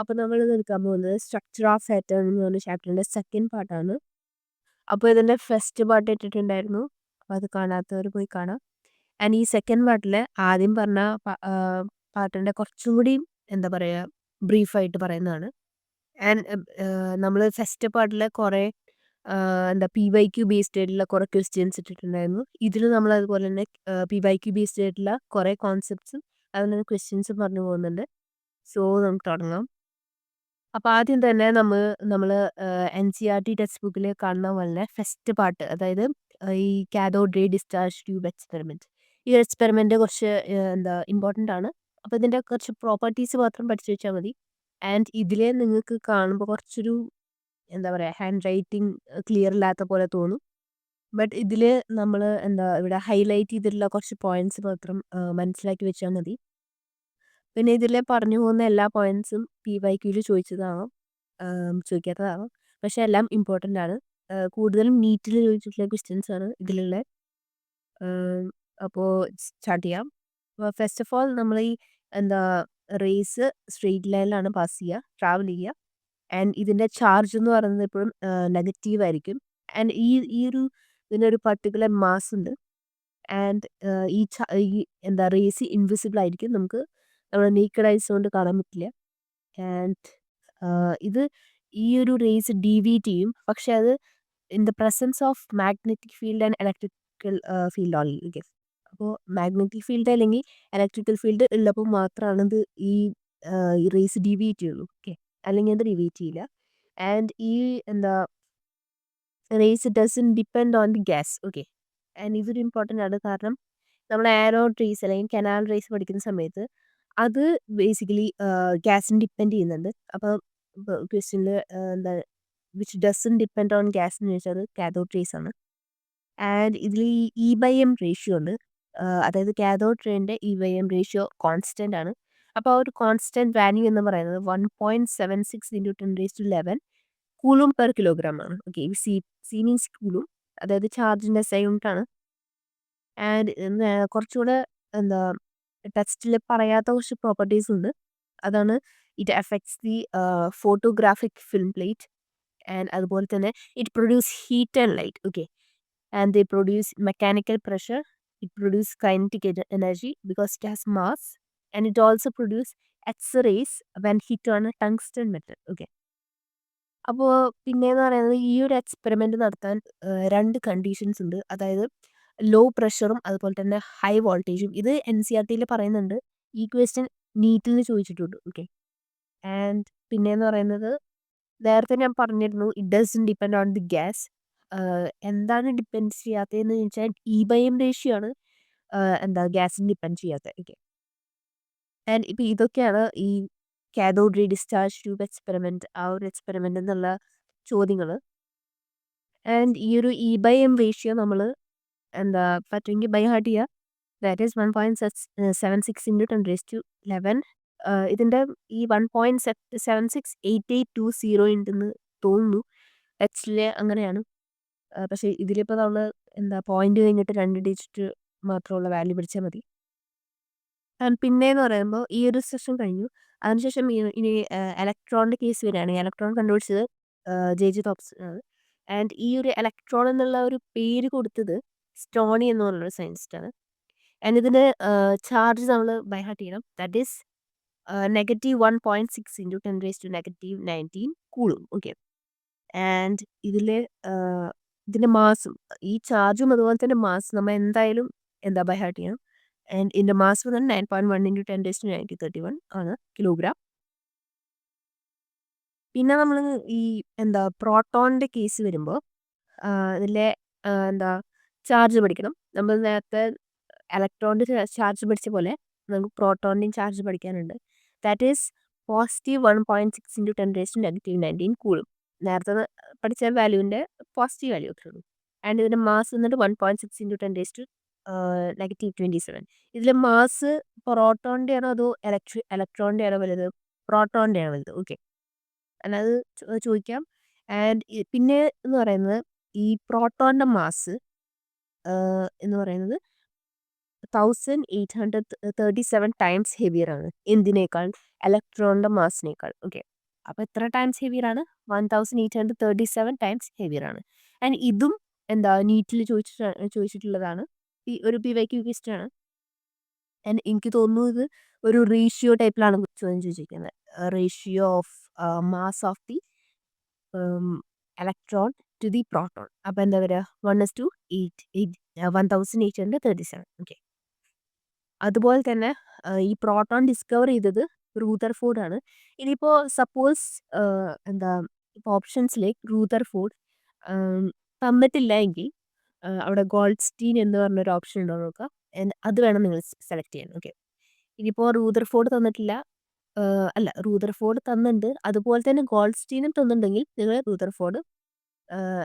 അപ്പോൾ നമ്മൾ ഇത് എടുക്കാൻ പോകുന്നത് സ്ട്രക്ചർ ഓഫ് ആറ്റം എന്ന് പറഞ്ഞ ചാപ്റ്ററിന്റെ സെക്കൻഡ് പാർട്ടാണ്. അപ്പോൾ ഇതിന്റെ ഫസ്റ്റ് പാർട്ട് ഇട്ടിട്ടുണ്ടായിരുന്നു. അപ്പോൾ അത് കാണാത്തവർ പോയി കാണാം. ആൻഡ് ഈ സെക്കൻഡ് പാർട്ടിൽ ആദ്യം പറഞ്ഞ പാർട്ടിന്റെ കുറച്ചും കൂടി എന്താ പറയുക ബ്രീഫായിട്ട് പറയുന്നതാണ്. ആൻഡ് നമ്മൾ ഫസ്റ്റ് പാർട്ടിൽ കുറേ എന്താ PYQ ബേസ്ഡ് ആയിട്ടുള്ള കുറേ ക്വസ്റ്റ്യൻസ് ഇട്ടിട്ടുണ്ടായിരുന്നു. ഇതിൽ നമ്മൾ അതുപോലെ തന്നെ PYQ ബേസ്ഡ് ആയിട്ടുള്ള കുറേ കോൺസെപ്റ്റ്സും അതുപോലെ ക്വസ്റ്റ്യൻസും പറഞ്ഞു പോകുന്നുണ്ട്. സോ നമുക്ക് തുടങ്ങാം. അപ്പോൾ ആദ്യം തന്നെ നമ്മൾ NCERT ടെക്സ്റ്റ് ബുക്കിൽ കാണുന്ന പോലെ ഫസ്റ്റ് പാർട്ട്, അതായത് ഈ cathode ray discharge tube experiment. ഈ എക്സ്പെരിമെന്റ് കുറച്ച് എന്താ ഇമ്പോർട്ടൻ്റ് ആണ്. അപ്പോൾ ഇതിന്റെ കുറച്ച് പ്രോപ്പർട്ടീസ് മാത്രം പഠിച്ചു വെച്ചാൽ മതി. ആൻഡ് ഇതിലെ നിങ്ങൾക്ക് കാണുമ്പോൾ കുറച്ചൊരു എന്താ പറയുക ഹാൻഡ് റൈറ്റിംഗ് ക്ലിയർ ഇല്ലാത്ത പോലെ തോന്നും. ബട്ട് ഇതിൽ നമ്മൾ എന്താ ഇവിടെ ഹൈലൈറ്റ് ചെയ്തിട്ടുള്ള കുറച്ച് പോയിന്റ്സ് മാത്രം മനസ്സിലാക്കി വെച്ചാൽ മതി. പിന്നെ ഇതിൽ പറഞ്ഞു പോകുന്ന എല്ലാ പോയിന്റ്സും PYQയിൽ ചോദിച്ചതാവാം, ചോദിക്കാത്തതാവാം. പക്ഷെ എല്ലാം ഇമ്പോർട്ടൻ്റ് ആണ്. കൂടുതലും നീറ്റിൽ ചോദിച്ചിട്ടുള്ള ക്വസ്റ്റ്യൻസ് ആണ് ഇതിലുള്ള. അപ്പോൾ സ്റ്റാർട്ട് ചെയ്യാം. ഫസ്റ്റ് ഓഫ് ഓൾ നമ്മൾ ഈ എന്താ റേസ് സ്ട്രെയിറ്റ് ലൈനിലാണ് പാസ് ചെയ്യുക, ട്രാവൽ ചെയ്യുക. ആൻഡ് ഇതിൻ്റെ ചാർജ് എന്ന് പറയുന്നത് എപ്പോഴും നെഗറ്റീവ് ആയിരിക്കും. ആൻഡ് ഈ ഒരു ഇതിനൊരു പർട്ടിക്കുലർ മാസ് ഉണ്ട്. ആൻഡ് ഈ എന്താ റേസ് ഇൻവിസിബിൾ ആയിരിക്കും, നമുക്ക് നമ്മുടെ നേക്കഡ് ഐസ് കൊണ്ട് കാണാൻ പറ്റില്ല. ആൻഡ് ഇത് ഈ ഒരു റേസ് ഡീവിയേറ്റ് ചെയ്യും, പക്ഷെ അത് in the presence of magnetic field and electrical field only. Okay, അപ്പോൾ മാഗ്നറ്റിക് ഫീൽഡ് അല്ലെങ്കിൽ ഇലക്ട്രിക്കൽ ഫീൽഡ് ഉള്ളപ്പോൾ മാത്രമാണ് ഇത് ഈ റേസ് ഡീവിയേറ്റ് ചെയ്യുള്ളൂ. ഓക്കെ, അല്ലെങ്കിൽ അത് ഡീവിയേറ്റ് ചെയ്യില്ല. ആൻഡ് ഈ എന്താ rays doesn't depend on the gas. Okay, and ഇതൊരു ഇമ്പോർട്ടൻ്റ് ആണ്. കാരണം നമ്മൾ ആരോ റേസ് അല്ലെങ്കിൽ കനാൽ റേസ് പഠിക്കുന്ന സമയത്ത് അത് ബേസിക്കലി ഗ്യാസിന് ഡിപ്പെൻഡ് ചെയ്യുന്നുണ്ട്. അപ്പോൾ ക്വസ്റ്റ്യനിൽ എന്താ which doesn't depend on gas എന്ന് ചോദിച്ചാൽ അത് കാഥോഡ് റേസ് ആണ്. ആൻഡ് ഇതിൽ ഈ E/M റേഷ്യോ ഉണ്ട്. അതായത് കാഥോഡ് റേൻ്റെ E/M റേഷ്യോ കോൺസ്റ്റൻ്റ് ആണ്. അപ്പോൾ ആ ഒരു കോൺസ്റ്റൻറ്റ് വാല്യൂ എന്ന് പറയുന്നത് 1.76 × 10⁻11 കൂളും പെർ കിലോഗ്രാം ആണ്. ഓക്കെ, സി മീൻസ് കൂളും, അതായത് ചാർജിൻ്റെ SI യൂണിറ്റ് ആണ്. ആൻഡ് കുറച്ചുകൂടെ എന്താ ടെക്സ്റ്റിൽ പറയാത്ത കുറച്ച് പ്രോപ്പർട്ടീസ് ഉണ്ട്. അതാണ് it effects the photographic film plate. And അതുപോലെ തന്നെ it produce heat and light. Okay, and they produce mechanical pressure, it produce kinetic energy because it has mass. And it also produce X-rays when hit on A tungsten metal. Okay, അപ്പോൾ പിന്നെയെന്ന് പറയുന്നത് ഈ ഒരു experiment നടത്താൻ രണ്ട് conditions ഉണ്ട്. അതായത് law പ്രഷറും അതുപോലെ തന്നെ ഹൈ വോൾട്ടേജും. ഇത് NCERTയിൽ പറയുന്നുണ്ട്. ഈ ക്വസ്റ്റ്യൻ നീറ്റിൽ നിന്ന് ചോദിച്ചിട്ടുണ്ട്. ഓക്കെ, ആൻഡ് പിന്നെയെന്ന് പറയുന്നത് നേരത്തെ ഞാൻ പറഞ്ഞിരുന്നു it doesn't depend on the gas. എന്താണ് ഡിപ്പെൻഡ് ചെയ്യാത്തതെന്ന് ചോദിച്ചാൽ E/M റേഷ്യോ ആണ് എന്താ ഗ്യാസിന് ഡിപ്പെൻഡ് ചെയ്യാത്തത്. ഓക്കെ, ആൻഡ് ഇപ്പം ഇതൊക്കെയാണ് ഈ cathode ray discharge tube experiment, ആ ഒരു എക്സ്പെരിമെന്റ് എന്നുള്ള ചോദ്യങ്ങൾ. ആൻഡ് ഈ ഒരു E/M റേഷ്യോ നമ്മൾ എന്താ പറ്റുമെങ്കിൽ ബൈ ഹാർട്ട് ചെയ്യുക. That is 1.76 × 10⁻11. ഇതിൻ്റെ ഈ 1.768820 ഉണ്ടെന്ന് തോന്നുന്നു. ടെക്സ്റ്റിൽ അങ്ങനെയാണ്. പക്ഷേ ഇതിലിപ്പോൾ നമ്മൾ എന്താ പോയിന്റ് കഴിഞ്ഞിട്ട് 2 ഡിജിറ്റ് മാത്രമുള്ള വാല്യൂ പിടിച്ചാൽ മതി. ആൻഡ് പിന്നെയെന്ന് പറയുമ്പോൾ ഈ ഒരു സെഷൻ കഴിഞ്ഞു. അതിനുശേഷം ഇനി ഇലക്ട്രോണിൻ്റെ കേസ് വരികയാണെങ്കിൽ ഇലക്ട്രോൺ കണ്ടുപിടിച്ചത് J.J. തോംസൺ ആണ്. ആൻഡ് ഈ ഒരു ഇലക്ട്രോൺ എന്നുള്ള ഒരു പേര് കൊടുത്തത് സ്റ്റോണി എന്ന് പറഞ്ഞൊരു സയൻറ്റിസ്റ്റാണ്. ആൻഡ് ഇതിൻ്റെ ചാർജ് നമ്മൾ ബൈ ഹാർട്ട് ചെയ്യണം. That is -1.6 × 10⁻19 കൂളും. ഓക്കെ, ആൻഡ് ഇതിൻ്റെ മാസും ഈ ചാർജും അതുപോലെ തന്നെ മാസ് നമ്മൾ എന്തായാലും എന്താ ബൈ ഹാർട്ട് ചെയ്യണം. ആൻഡ് ഇതിൻ്റെ മാസ് വന്നത് 9.1 × 10⁻91 ആണ്, കിലോഗ്രാം. പിന്നെ നമ്മൾ ഈ എന്താ പ്രോട്ടോണിൻ്റെ കേസ് വരുമ്പോൾ ഇതിലെ എന്താ ചാർജ് പഠിക്കണം. നമ്മൾ നേരത്തെ ഇലക്ട്രോണിൻ്റെ ചാർജ് പഠിച്ച പോലെ നമുക്ക് പ്രോട്ടോണിൻ്റെയും ചാർജ് പഠിക്കാനുണ്ട്. That is +1.6 × 10⁻19 കൂളും. നേരത്തെ പഠിച്ച വാല്യൂവിൻ്റെ പോസിറ്റീവ് വാല്യൂ അത്രേ ഉള്ളൂ. ആൻഡ് ഇതിൻ്റെ മാസ് വന്നിട്ട് 1.6 × 10⁻27. ഇതിലെ മാസ് പ്രോട്ടോണിൻ്റെ ആണോ അതോ ഇലക്ട്രോണിൻ്റെ ആണോ വലുത്? പ്രോട്ടോണിൻ്റെ ആണ് വലുത്. ഓക്കെ, അല്ലാതെ ചോദിക്കാം. ആൻഡ് പിന്നെ എന്ന് പറയുന്നത് ഈ പ്രോട്ടോണിൻ്റെ മാസ് എന്ന് പറയുന്നത് 1837 ടൈംസ് ഹെവിയർ ആണ് എന്തിനേക്കാൾ? ഇലക്ട്രോണിന്റെ മാസിനേക്കാൾ. ഓക്കെ, അപ്പോൾ എത്ര ടൈംസ് ഹെവിയർ ആണ്? 1837 ടൈംസ് ഹെവിയർ ആണ്. ആൻഡ് ഇതും എന്താ നീറ്റിൽ ചോദിച്ചിട്ടുള്ളതാണ്. ഈ ഒരു PYQ ക്വസ്റ്റ്യൻ ആണ്. ആൻഡ് എനിക്ക് തോന്നുന്നു ഇത് ഒരു റേഷ്യോ ടൈപ്പിലാണ് ചോദ്യം ചോദിച്ചിരിക്കുന്നത്. Ratio of mass of the electron to the proton. അപ്പോൾ എന്താ വരിക? 1837. ഓക്കെ, അതുപോലെ തന്നെ ഈ പ്രോട്ടോൺ ഡിസ്കവർ ചെയ്തത് റൂദർഫോർഡ് ആണ്. ഇനിയിപ്പോൾ സപ്പോസ് എന്താ ഇപ്പോൾ ഓപ്ഷൻസിൽ റൂദർഫോർഡ് തന്നിട്ടില്ല എങ്കിൽ അവിടെ ഗോൾഡ്സ്റ്റീൻ എന്ന് പറഞ്ഞൊരു ഓപ്ഷൻ ഉണ്ടോ നോക്കുക. അത് വേണം നിങ്ങൾ സെലക്ട് ചെയ്യാൻ. ഓക്കെ, ഇനിയിപ്പോൾ റൂദർഫോർഡ് തന്നിട്ടില്ല, അല്ല റൂദർഫോർഡ് തന്നിട്ടുണ്ട്, അതുപോലെ തന്നെ ഗോൾഡ്സ്റ്റീനും തന്നിട്ടുണ്ടെങ്കിൽ നിങ്ങൾ റൂദർഫോർഡ്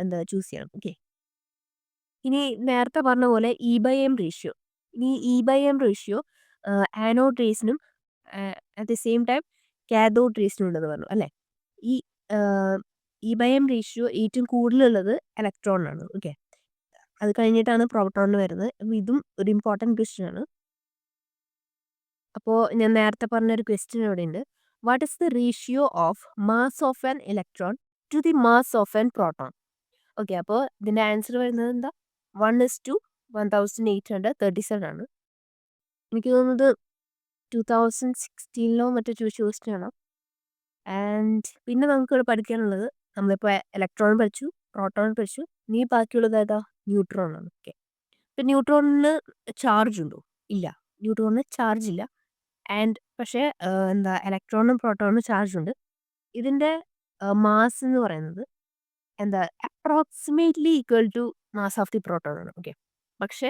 എന്താ ചൂസ് ചെയ്യണം. ഓക്കെ, ഇനി നേരത്തെ പറഞ്ഞ പോലെ E/M റേഷ്യോ. ഇനി E/M റേഷ്യോ ആനോഡ് റേസിനും at the same time cathode റേസിനും ഉണ്ടെന്ന് പറഞ്ഞു അല്ലേ. ഈ E/M റേഷ്യോ ഏറ്റവും കൂടുതലുള്ളത് ഇലക്ട്രോണിനാണ്. ഓക്കെ, അത് കഴിഞ്ഞിട്ടാണ് പ്രോട്ടോണിന് വരുന്നത്. അപ്പോൾ ഇതും ഒരു ഇമ്പോർട്ടൻറ്റ് ക്വസ്റ്റ്യൻ ആണ്. അപ്പോൾ ഞാൻ നേരത്തെ പറഞ്ഞൊരു ക്വസ്റ്റ്യൻ ഇവിടെ ഉണ്ട്. What is the ratio of mass of an electron to the mass of an proton? Okay, അപ്പോൾ ഇതിൻ്റെ ആൻസർ വരുന്നത് എന്താ? 1:1837 ആണ്. എനിക്ക് തോന്നുന്നത് 2016 മറ്റോ ചോദിച്ച ക്വസ്റ്റ്യൻ ആണ്. ആൻഡ് പിന്നെ നമുക്കിവിടെ പഠിക്കാനുള്ളത്, നമ്മളിപ്പോൾ ഇലക്ട്രോൺ പഠിച്ചു, പ്രോട്ടോൺ പഠിച്ചു, ഇനി ബാക്കിയുള്ളത് ഏതാ? ന്യൂട്രോൺ ആണ്. ഓക്കെ, ഇപ്പം ന്യൂട്രോണിന് ചാർജ് ഉണ്ടോ? ഇല്ല, ന്യൂട്രോണിന് ചാർജ് ഇല്ല. ആൻഡ് പക്ഷേ എന്താ ഇലക്ട്രോണും പ്രോട്ടോണിനും ചാർജ് ഉണ്ട്. ഇതിൻ്റെ മാസ് എന്ന് പറയുന്നത് എന്താ approximately equal to mass of the proton ആണ്. ഓക്കെ, പക്ഷേ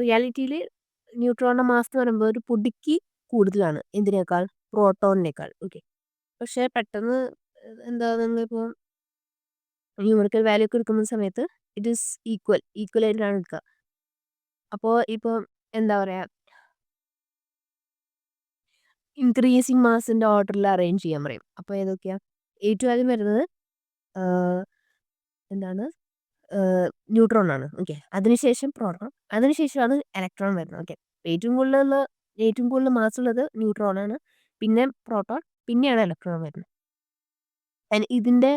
റിയാലിറ്റിയിൽ ന്യൂട്രോണിൻ്റെ മാസ് എന്ന് പറയുമ്പോൾ ഒരു പൊടിക്ക് കൂടുതലാണ് എന്തിനേക്കാൾ? പ്രോട്ടോണിനേക്കാൾ. ഓക്കെ, പക്ഷേ പെട്ടെന്ന് എന്താ നമ്മളിപ്പോൾ ന്യൂമറിക്കൽ വാല്യൂ ഒക്കെ എടുക്കുന്ന സമയത്ത് ഇറ്റ് ഈസ് ഈക്വൽ ആയിട്ടാണ് എടുക്കുക. അപ്പോൾ ഇപ്പോൾ എന്താ പറയുക, ഇൻക്രീസിങ് മാസിൻ്റെ ഓർഡറിൽ അറേഞ്ച് ചെയ്യാൻ പറയും. അപ്പോൾ ഏതൊക്കെയാണ്? ഏറ്റവും ആദ്യം വരുന്നത് എന്താണ്? ന്യൂട്രോൺ ആണ്. ഓക്കെ, അതിനുശേഷം പ്രോട്ടോൺ, അതിനുശേഷമാണ് ഇലക്ട്രോൺ വരുന്നത്. ഓക്കെ, ഏറ്റവും കൂടുതൽ മാസ് ഉള്ളത് ന്യൂട്രോൺ ആണ്, പിന്നെ പ്രോട്ടോൺ, പിന്നെയാണ് ഇലക്ട്രോൺ വരുന്നത്. ആൻഡ് ഇതിൻ്റെ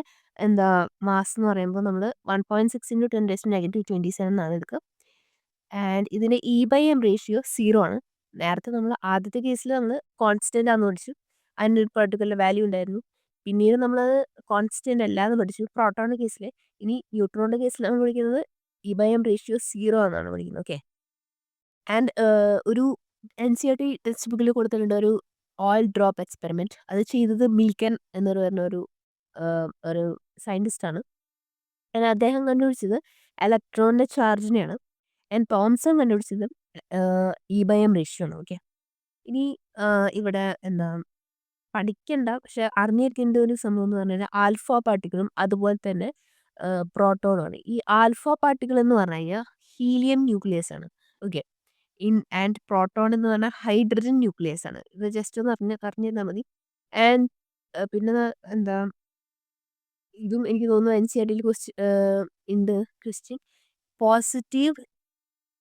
എന്താ മാസ് എന്ന് പറയുമ്പോൾ നമ്മൾ 1.6 × 10⁻⁻27 എന്നാണ് എടുക്കുക. ആൻഡ് ഇതിൻ്റെ E/M റേഷ്യോ 0 ആണ്. നേരത്തെ നമ്മൾ ആദ്യത്തെ കേസിൽ നമ്മൾ കോൺസ്റ്റൻ്റ് ആണെന്ന് പഠിച്ചു, അതിനൊരു പെർട്ടിക്കുലർ വാല്യൂ ഉണ്ടായിരുന്നു. പിന്നീട് നമ്മളത് കോൺസ്റ്റൻ്റ് അല്ല എന്ന് പഠിച്ചു പ്രോട്ടോണിൻ്റെ കേസിൽ. ഇനി ന്യൂട്രോണിൻ്റെ കേസിൽ നമ്മൾ പഠിക്കുന്നത് E/M റേഷ്യോ 0 എന്നാണ് പഠിക്കുന്നത്. ഓക്കെ, ആൻഡ് ഒരു NCERT ടെക്സ്റ്റ് ബുക്കിൽ കൊടുത്തിട്ടുണ്ട് ഒരു ഓയിൽ ഡ്രോപ്പ് എക്സ്പെരിമെൻറ്റ്. അത് ചെയ്തത് മിൽക്കൻ എന്ന് പറയുന്ന ഒരു സയൻറ്റിസ്റ്റാണ്. ആൻഡ് അദ്ദേഹം കണ്ടുപിടിച്ചത് ഇലക്ട്രോണിൻ്റെ ചാർജിനെയാണ്. ആൻഡ് തോംസൺ കണ്ടുപിടിച്ചത് E/M റേഷ്യോ ആണ്. ഓക്കെ, ഇനി ഇവിടെ എന്താ പഠിക്കണ്ട, പക്ഷെ അറിഞ്ഞിരിക്കേണ്ട ഒരു സംഭവം എന്ന് പറഞ്ഞാൽ ആൽഫ പാർട്ടിക്കിളും അതുപോലെ തന്നെ പ്രോട്ടോണുമാണ്. ഈ ആൽഫ പാർട്ടിക്കിൾ എന്ന് പറഞ്ഞു കഴിഞ്ഞാൽ ഹീലിയം ന്യൂക്ലിയസ് ആണ്. ഓക്കെ, ആൻഡ് പ്രോട്ടോൺ എന്ന് പറഞ്ഞാൽ ഹൈഡ്രജൻ ന്യൂക്ലിയസ് ആണ്. ഇത് ജസ്റ്റ് ഒന്ന് അറിഞ്ഞിരുന്നാൽ മതി. ആൻഡ് പിന്നെ എന്താ ഇതും എനിക്ക് തോന്നുന്നു NCERT ഉണ്ട് ക്വസ്റ്റ്യൻ. പോസിറ്റീവ്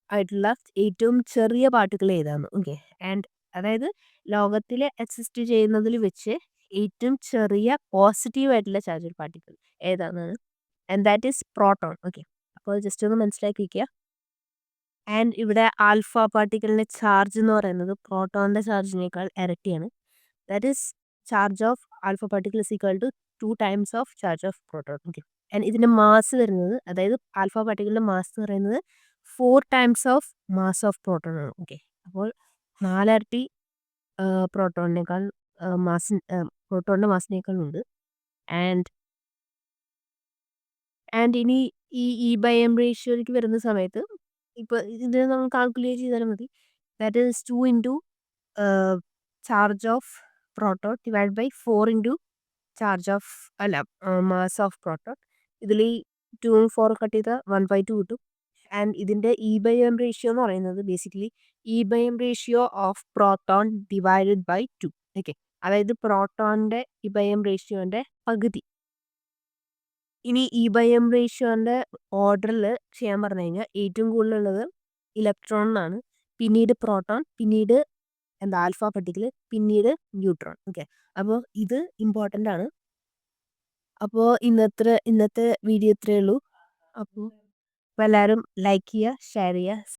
ആയിട്ടുള്ള ഏറ്റവും ചെറിയ പാർട്ടിക്കിൾ ഏതാണ്? ഓക്കെ, ആൻഡ് അതായത് ലോകത്തിൽ എക്സിസ്റ്റ് ചെയ്യുന്നതിൽ വെച്ച് ഏറ്റവും ചെറിയ പോസിറ്റീവ് ആയിട്ടുള്ള ചാർജ് പാർട്ടിക്കിൾ ഏതാണെന്നാണ്. And that is proton. Okay, അപ്പോൾ ജസ്റ്റ് ഒന്ന് മനസ്സിലാക്കി വയ്ക്കുക. ആൻഡ് ഇവിടെ ആൽഫ പാർട്ടിക്കിളിൻ്റെ ചാർജ് എന്ന് പറയുന്നത് പ്രോട്ടോണിൻ്റെ ചാർജിനേക്കാൾ ഇരട്ടിയാണ്. That is charge of alpha particle is equal to 2 times of charge of proton. Okay, and ഇതിൻ്റെ മാസ് വരുന്നത്, അതായത് ആൽഫ പാർട്ടിക്കിളിൻ്റെ മാസ് എന്ന് പറയുന്നത് 4 times of mass of proton ആണ്. ഓക്കെ, അപ്പോൾ 4 ഇരട്ടി പ്രോട്ടോണിനേക്കാൾ പ്രോട്ടോണിൻ്റെ മാസിനേക്കാൾ ഉണ്ട്. ആൻഡ് ഇനി ഈ E/M റേഷ്യോയിലേക്ക് വരുന്ന സമയത്ത് ഇപ്പോൾ ഇത് നമ്മൾ കാൽക്കുലേറ്റ് ചെയ്താൽ മതി. That is 2 into charge of proton divide by 4 into charge of mass of proton. ഇതിൽ ഈ 2 4 കട്ട് ചെയ്താൽ 1/2 കിട്ടും. ആൻഡ് ഇതിൻ്റെ E/M റേഷ്യോ എന്ന് പറയുന്നത് basically E/M ratio of proton divided by 2. Okay, അതായത് പ്രോട്ടോണിൻ്റെ E/M റേഷ്യോൻ്റെ പകുതി. ഇനി E/M റേഷ്യോൻ്റെ ഓർഡറിൽ ചെയ്യാൻ പറഞ്ഞു കഴിഞ്ഞാൽ ഏറ്റവും കൂടുതലുള്ളത് ഇലക്ട്രോൺ എന്നാണ്. പിന്നീട് പ്രോട്ടോൺ, പിന്നീട് എന്താ ആൽഫ പാർട്ടിക്കിൾ, പിന്നീട് ന്യൂട്രോൺ. ഓക്കെ, അപ്പോൾ ഇത് ഇമ്പോർട്ടൻ്റ് ആണ്. അപ്പോൾ ഇന്നത്തെ വീഡിയോ ഇത്രയേ ഉള്ളൂ. അപ്പോൾ എല്ലാവരും ലൈക്ക് ചെയ്യുക, ഷെയർ ചെയ്യുക.